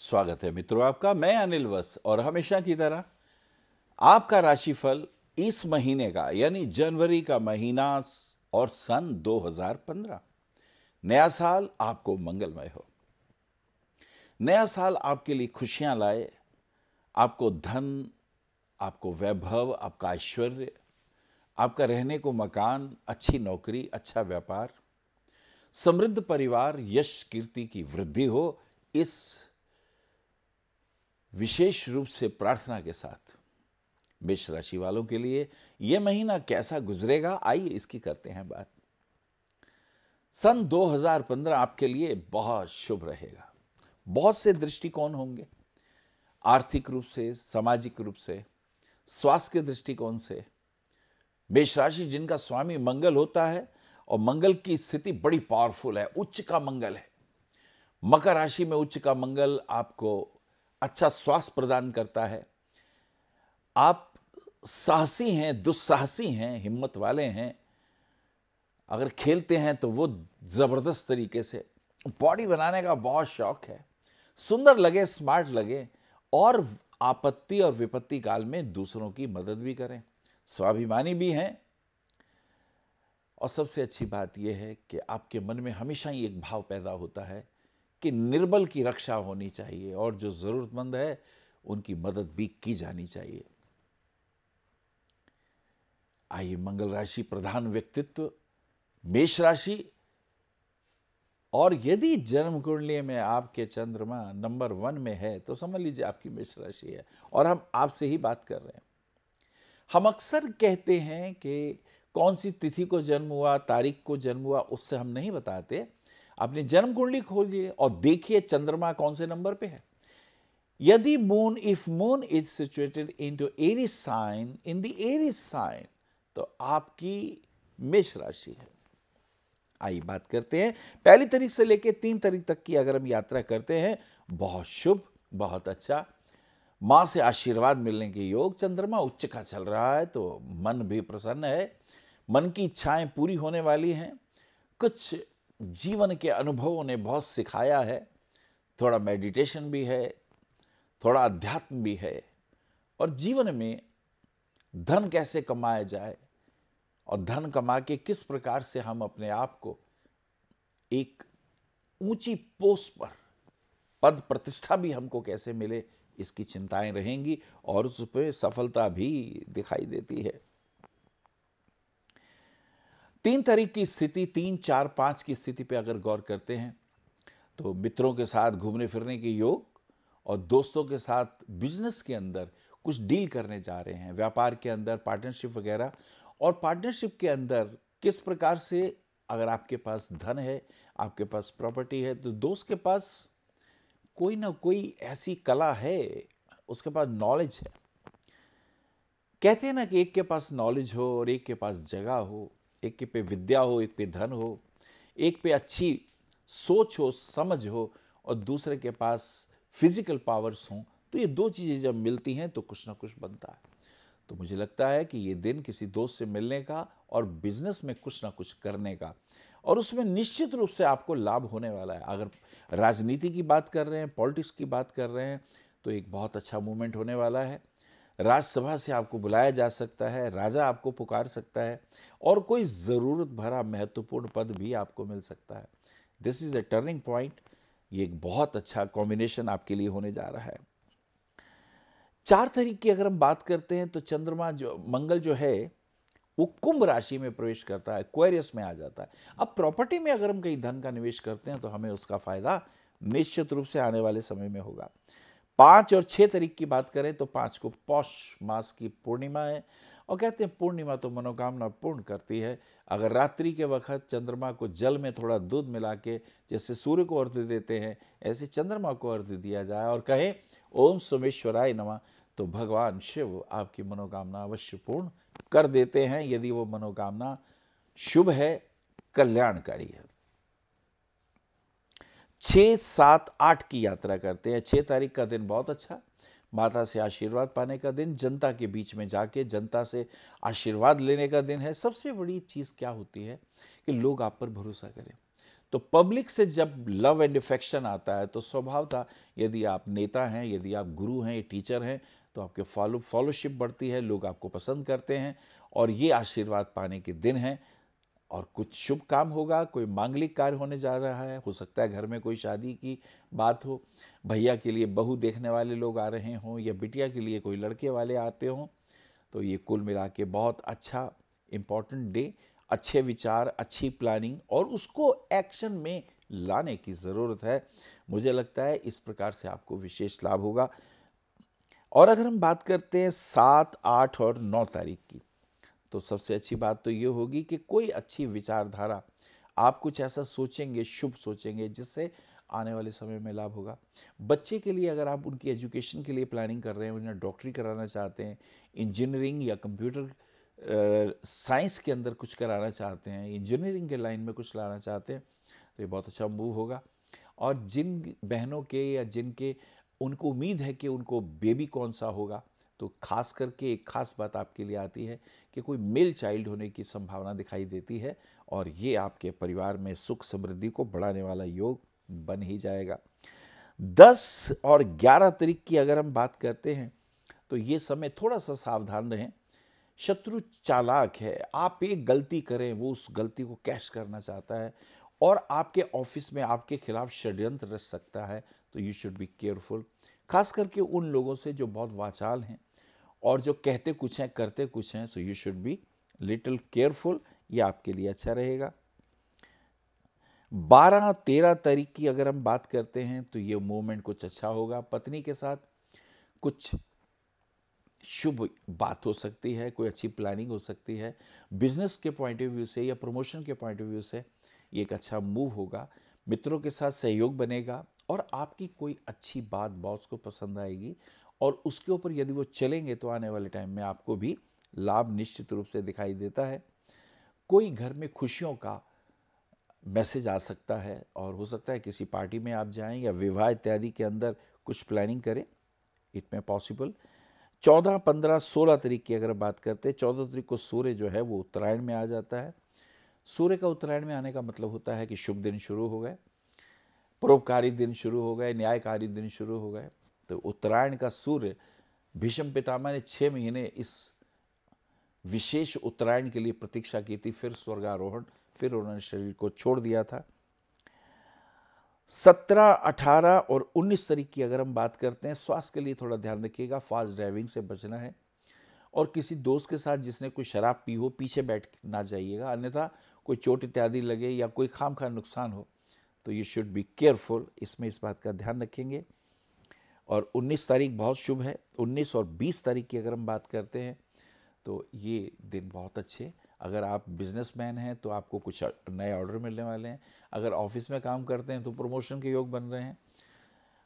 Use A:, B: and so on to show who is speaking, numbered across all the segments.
A: स्वागत है मित्रों आपका। मैं अनिल वस और हमेशा की तरह आपका राशिफल इस महीने का यानी जनवरी का महीना और सन 2015। नया साल आपको मंगलमय हो। नया साल आपके लिए खुशियां लाए, आपको धन, आपको वैभव, आपका ऐश्वर्य, आपका रहने को मकान, अच्छी नौकरी, अच्छा व्यापार, समृद्ध परिवार, यश कीर्ति की वृद्धि हो। इस विशेष रूप से प्रार्थना के साथ मेष राशि वालों के लिए यह महीना कैसा गुजरेगा, आइए इसकी करते हैं बात। सन 2015 आपके लिए बहुत शुभ रहेगा। बहुत से दृष्टिकोण होंगे, आर्थिक रूप से, सामाजिक रूप से, स्वास्थ्य के दृष्टिकोण से। मेष राशि जिनका स्वामी मंगल होता है और मंगल की स्थिति बड़ी पावरफुल है, उच्च का मंगल है। मकर राशि में उच्च का मंगल आपको अच्छा स्वास्थ्य प्रदान करता है। आप साहसी हैं, दुस्साहसी हैं, हिम्मत वाले हैं। अगर खेलते हैं तो वो जबरदस्त तरीके से। बॉडी बनाने का बहुत शौक है, सुंदर लगे, स्मार्ट लगे और आपत्ति और विपत्ति काल में दूसरों की मदद भी करें। स्वाभिमानी भी हैं। और सबसे अच्छी बात यह है कि आपके मन में हमेशा ही एक भाव पैदा होता है कि निर्बल की रक्षा होनी चाहिए और जो जरूरतमंद है उनकी मदद भी की जानी चाहिए। आइए मंगल राशि प्रधान व्यक्तित्व मेष राशि, और यदि जन्म कुंडली में आपके चंद्रमा नंबर 1 में है तो समझ लीजिए आपकी मेष राशि है और हम आपसे ही बात कर रहे हैं। हम अक्सर कहते हैं कि कौन सी तिथि को जन्म हुआ, तारीख को जन्म हुआ, उससे हम नहीं बताते। अपनी जन्म कुंडली खोलिए और देखिए चंद्रमा कौन से नंबर पे है। यदि moon, if moon is situated into Aries sign, in the Aries sign, तो आपकी मेष राशि है। आइए बात करते हैं। पहली तारीख से लेकर 3 तारीख तक की अगर हम यात्रा करते हैं, बहुत शुभ, बहुत अच्छा। मां से आशीर्वाद मिलने के योग। चंद्रमा उच्च का चल रहा है तो मन भी प्रसन्न है, मन की इच्छाएं पूरी होने वाली हैं। कुछ जीवन के अनुभवों ने बहुत सिखाया है। थोड़ा मेडिटेशन भी है, थोड़ा अध्यात्म भी है, और जीवन में धन कैसे कमाया जाए और धन कमा के किस प्रकार से हम अपने आप को एक ऊंची पोस्ट पर, पद प्रतिष्ठा भी हमको कैसे मिले, इसकी चिंताएं रहेंगी और उस पर सफलता भी दिखाई देती है। 3 तारीख की स्थिति, 3, 4, 5 की स्थिति पे अगर गौर करते हैं तो मित्रों के साथ घूमने फिरने के योग और दोस्तों के साथ बिजनेस के अंदर कुछ डील करने जा रहे हैं, व्यापार के अंदर पार्टनरशिप वगैरह। और पार्टनरशिप के अंदर किस प्रकार से, अगर आपके पास धन है, आपके पास प्रॉपर्टी है, तो दोस्त के पास कोई ना कोई ऐसी कला है, उसके पास नॉलेज है। कहते हैं ना कि एक के पास नॉलेज हो और एक के पास जगह हो, एक के पे विद्या हो, एक पे धन हो, एक पे अच्छी सोच हो, समझ हो, और दूसरे के पास फिजिकल पावर्स हों, तो ये 2 चीज़ें जब मिलती हैं तो कुछ ना कुछ बनता है। तो मुझे लगता है कि ये दिन किसी दोस्त से मिलने का और बिजनेस में कुछ ना कुछ करने का, और उसमें निश्चित रूप से आपको लाभ होने वाला है। अगर राजनीति की बात कर रहे हैं, पॉलिटिक्स की बात कर रहे हैं, तो एक बहुत अच्छा मूवमेंट होने वाला है। राज्यसभा से आपको बुलाया जा सकता है, राजा आपको पुकार सकता है, और कोई ज़रूरत भरा महत्वपूर्ण पद भी आपको मिल सकता है। This is a turning point. ये एक बहुत अच्छा कॉम्बिनेशन आपके लिए होने जा रहा है। 4 तारीख की अगर हम बात करते हैं तो चंद्रमा, जो मंगल जो है, वो कुंभ राशि में प्रवेश करता है, एक्वेरियस में आ जाता है। अब प्रॉपर्टी में अगर हम कहीं धन का निवेश करते हैं तो हमें उसका फायदा निश्चित रूप से आने वाले समय में होगा। 5 और 6 तारीख की बात करें तो 5 को पौष मास की पूर्णिमा है, और कहते हैं पूर्णिमा तो मनोकामना पूर्ण करती है। अगर रात्रि के वक्त चंद्रमा को जल में थोड़ा दूध मिला के, जैसे सूर्य को अर्घ्य देते हैं, ऐसे चंद्रमा को अर्घ्य दिया जाए और कहें ओम सोमेश्वराय नमः, तो भगवान शिव आपकी मनोकामना अवश्य पूर्ण कर देते हैं, यदि वो मनोकामना शुभ है, कल्याणकारी है। 6, 7, 8 की यात्रा करते हैं। 6 तारीख का दिन बहुत अच्छा, माता से आशीर्वाद पाने का दिन, जनता के बीच में जाके जनता से आशीर्वाद लेने का दिन है। सबसे बड़ी चीज़ क्या होती है कि लोग आप पर भरोसा करें। तो पब्लिक से जब लव एंड अफेक्शन आता है तो स्वभावतः यदि आप नेता हैं, यदि आप गुरु हैं, टीचर हैं, तो आपके फॉलोशिप बढ़ती है, लोग आपको पसंद करते हैं और ये आशीर्वाद पाने के दिन हैं। और कुछ शुभ काम होगा, कोई मांगलिक कार्य होने जा रहा है, हो सकता है घर में कोई शादी की बात हो, भैया के लिए बहू देखने वाले लोग आ रहे हों या बिटिया के लिए कोई लड़के वाले आते हों। तो ये कुल मिला के बहुत अच्छा इम्पॉर्टेंट डे, अच्छे विचार, अच्छी प्लानिंग और उसको एक्शन में लाने की ज़रूरत है। मुझे लगता है इस प्रकार से आपको विशेष लाभ होगा। और अगर हम बात करते हैं 7, 8 और 9 तारीख की, तो सबसे अच्छी बात तो ये होगी कि कोई अच्छी विचारधारा, आप कुछ ऐसा सोचेंगे, शुभ सोचेंगे, जिससे आने वाले समय में लाभ होगा। बच्चे के लिए अगर आप उनकी एजुकेशन के लिए प्लानिंग कर रहे हैं, उन्हें डॉक्टरी कराना चाहते हैं, इंजीनियरिंग या कंप्यूटर साइंस के अंदर कुछ कराना चाहते हैं, इंजीनियरिंग के लाइन में कुछ लाना चाहते हैं, तो ये बहुत अच्छा मूव होगा। और जिन बहनों के या जिनके उनको उम्मीद है कि उनको बेबी कौन सा होगा, तो खास करके एक खास बात आपके लिए आती है कि कोई मेल चाइल्ड होने की संभावना दिखाई देती है और ये आपके परिवार में सुख समृद्धि को बढ़ाने वाला योग बन ही जाएगा। 10 और 11 तारीख की अगर हम बात करते हैं तो ये समय थोड़ा सा सावधान रहें। शत्रु चालाक है, आप एक गलती करें वो उस गलती को कैश करना चाहता है और आपके ऑफिस में आपके खिलाफ षड्यंत्र रच सकता है, तो यू शुड बी केयरफुल। खास करके उन लोगों से जो बहुत वाचाल हैं और जो कहते कुछ हैं करते कुछ हैं, so you should be little careful. ये आपके लिए अच्छा रहेगा। 12, 13 तारीख की अगर हम बात करते हैं तो ये मूवमेंट कुछ अच्छा होगा। पत्नी के साथ कुछ शुभ बात हो सकती है, कोई अच्छी प्लानिंग हो सकती है, बिजनेस के पॉइंट ऑफ व्यू से या प्रमोशन के पॉइंट ऑफ व्यू से ये एक अच्छा मूव होगा। मित्रों के साथ सहयोग बनेगा और आपकी कोई अच्छी बात बॉस को पसंद आएगी और उसके ऊपर यदि वो चलेंगे तो आने वाले टाइम में आपको भी लाभ निश्चित रूप से दिखाई देता है। कोई घर में खुशियों का मैसेज आ सकता है और हो सकता है किसी पार्टी में आप जाएं या विवाह इत्यादि के अंदर कुछ प्लानिंग करें, इट में पॉसिबल। 14, 15, 16 तारीख की अगर बात करते हैं, 14 तारीख को सूर्य जो है वो उत्तरायण में आ जाता है। सूर्य का उत्तरायण में आने का मतलब होता है कि शुभ दिन शुरू हो गए, परोपकारी दिन शुरू हो गए, न्यायकारी दिन शुरू हो गए। तो उत्तरायण का सूर्य, भीष्म पितामह ने 6 महीने इस विशेष उत्तरायण के लिए प्रतीक्षा की थी, फिर स्वर्गारोहण, फिर उन्होंने शरीर को छोड़ दिया था। 17, 18 और 19 तारीख की अगर हम बात करते हैं, स्वास्थ्य के लिए थोड़ा ध्यान रखिएगा, फास्ट ड्राइविंग से बचना है और किसी दोस्त के साथ जिसने कोई शराब पी हो पीछे बैठ ना जाइएगा, अन्यथा कोई चोट इत्यादि लगे या कोई खामखा नुकसान हो, तो यू शुड बी केयरफुल, इसमें इस बात का ध्यान रखेंगे। और 19 तारीख बहुत शुभ है। 19 और 20 तारीख की अगर हम बात करते हैं तो ये दिन बहुत अच्छे। अगर आप बिजनेसमैन हैं तो आपको कुछ नए ऑर्डर मिलने वाले हैं, अगर ऑफिस में काम करते हैं तो प्रमोशन के योग बन रहे हैं।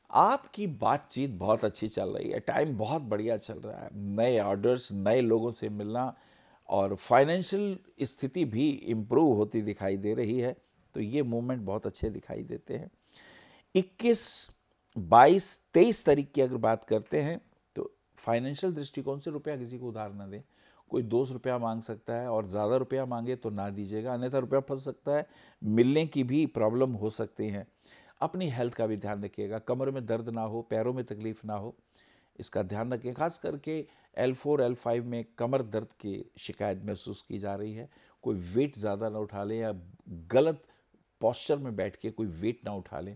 A: आपकी बातचीत बहुत अच्छी चल रही है, टाइम बहुत बढ़िया चल रहा है, नए ऑर्डर्स, नए लोगों से मिलना और फाइनेंशियल स्थिति भी इम्प्रूव होती दिखाई दे रही है, तो ये मूवमेंट बहुत अच्छे दिखाई देते हैं। 21, 22, 23 तारीख की अगर बात करते हैं तो फाइनेंशियल दृष्टिकोण से रुपया किसी को उधार ना दें। कोई 200 रुपया मांग सकता है और ज़्यादा रुपया मांगे तो ना दीजिएगा, अन्यथा रुपया फंस सकता है, मिलने की भी प्रॉब्लम हो सकती है। अपनी हेल्थ का भी ध्यान रखिएगा, कमर में दर्द ना हो, पैरों में तकलीफ ना हो, इसका ध्यान रखें। खास करके L4, L5 में कमर दर्द की शिकायत महसूस की जा रही है। कोई वेट ज़्यादा ना उठा लें या गलत पॉस्चर में बैठ के कोई वेट ना उठा लें,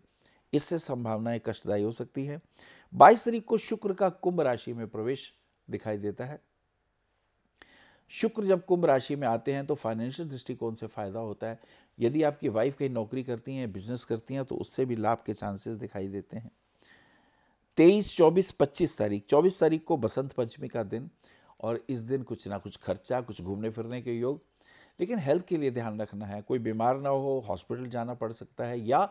A: इससे संभावनाएं कष्टदायी हो सकती हैं। 22 तारीख को शुक्र का कुंभ राशि में प्रवेश दिखाई देता है। शुक्र जब कुंभ राशि में आते हैं तो फाइनेंशियल दृष्टिकोण से फायदा होता है। यदि आपकी वाइफ कहीं नौकरी करती हैं, बिजनेस करती हैं, तो उससे भी लाभ के चांसेस दिखाई देते हैं। 23, 24, 25 तारीख, 24 तारीख को बसंत पंचमी का दिन और इस दिन कुछ ना कुछ खर्चा, कुछ घूमने फिरने के योग, लेकिन हेल्थ के लिए ध्यान रखना है, कोई बीमार ना हो, हॉस्पिटल जाना पड़ सकता है या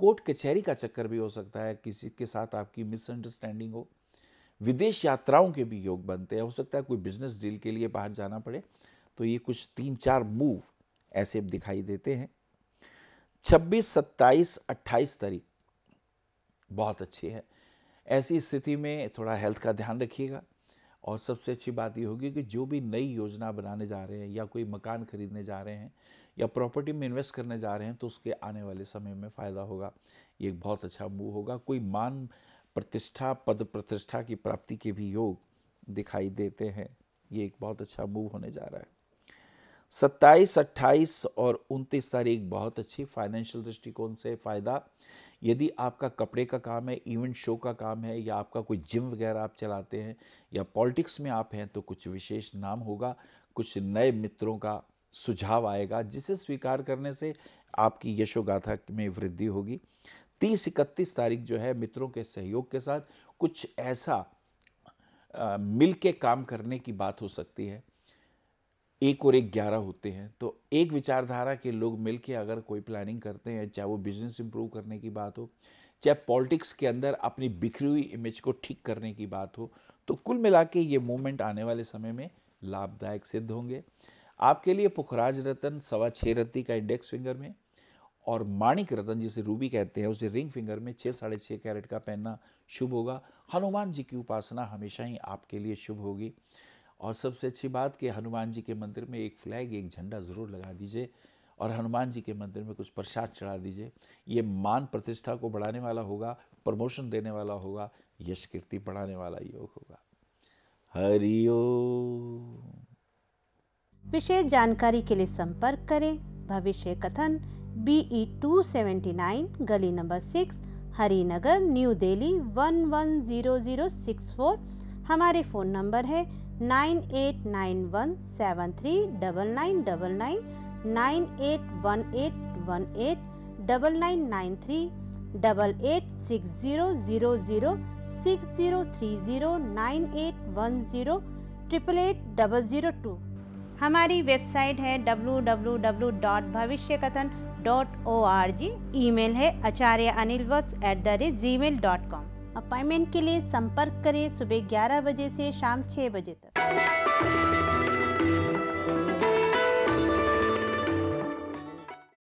A: कोर्ट कचहरी का चक्कर भी हो सकता है, किसी के साथ आपकी मिसअंडरस्टैंडिंग हो। विदेश यात्राओं के भी योग बनते हैं, हो सकता है कोई बिजनेस डील के लिए बाहर जाना पड़े, तो ये कुछ 3-4 मूव ऐसे दिखाई देते हैं। 26, 27, 28 तारीख बहुत अच्छी है। ऐसी स्थिति में थोड़ा हेल्थ का ध्यान रखिएगा और सबसे अच्छी बात ये होगी कि जो भी नई योजना बनाने जा रहे हैं या कोई मकान खरीदने जा रहे हैं या प्रॉपर्टी में इन्वेस्ट करने जा रहे हैं तो उसके आने वाले समय में फ़ायदा होगा। ये एक बहुत अच्छा मूव होगा। कोई मान प्रतिष्ठा, पद प्रतिष्ठा की प्राप्ति के भी योग दिखाई देते हैं। ये एक बहुत अच्छा मूव होने जा रहा है। 27, 28 और 29 तारीख बहुत अच्छी फाइनेंशियल दृष्टिकोण से फ़ायदा। यदि आपका कपड़े का काम है, इवेंट शो का काम है, या आपका कोई जिम वगैरह आप चलाते हैं, या पॉलिटिक्स में आप हैं, तो कुछ विशेष नाम होगा। कुछ नए मित्रों का सुझाव आएगा जिसे स्वीकार करने से आपकी यशोगाथा में वृद्धि होगी। 30, 31 तारीख जो है मित्रों के सहयोग के साथ कुछ ऐसा मिल के काम करने की बात हो सकती है। 1 और 1 11 होते हैं, तो एक विचारधारा के लोग मिलके अगर कोई प्लानिंग करते हैं, चाहे वो बिजनेस इंप्रूव करने की बात हो, चाहे पॉलिटिक्स के अंदर अपनी बिखरी हुई इमेज को ठीक करने की बात हो, तो कुल मिला के ये मूवमेंट आने वाले समय में लाभदायक सिद्ध होंगे। आपके लिए पुखराज रतन 6.25 रत्ती का इंडेक्स फिंगर में, और माणिक रतन जिसे रूबी कहते हैं उसे रिंग फिंगर में 6, 6.5 कैरेट का पहनना शुभ होगा। हनुमान जी की उपासना हमेशा ही आपके लिए शुभ होगी। और सबसे अच्छी बात कि हनुमान जी के मंदिर में एक फ्लैग, एक झंडा ज़रूर लगा दीजिए, और हनुमान जी के मंदिर में कुछ प्रसाद चढ़ा दीजिए। ये मान प्रतिष्ठा को बढ़ाने वाला होगा, प्रमोशन देने वाला होगा, यश कीर्ति बढ़ाने वाला योग होगा। हरि ओम।
B: विशेष जानकारी के लिए संपर्क करें भविष्य कथन BE 279 गली नंबर 6 हरिनगर न्यू दिल्ली 110064। हमारे फ़ोन नंबर है 9891739999, 9818189993, 88600060309810880002। हमारी वेबसाइट है www.bhavishyakathan.org। ईमेल है acharyaanilvats@gmail.com। अपॉइंटमेंट के लिए संपर्क करें सुबह 11 बजे से शाम 6 बजे तक।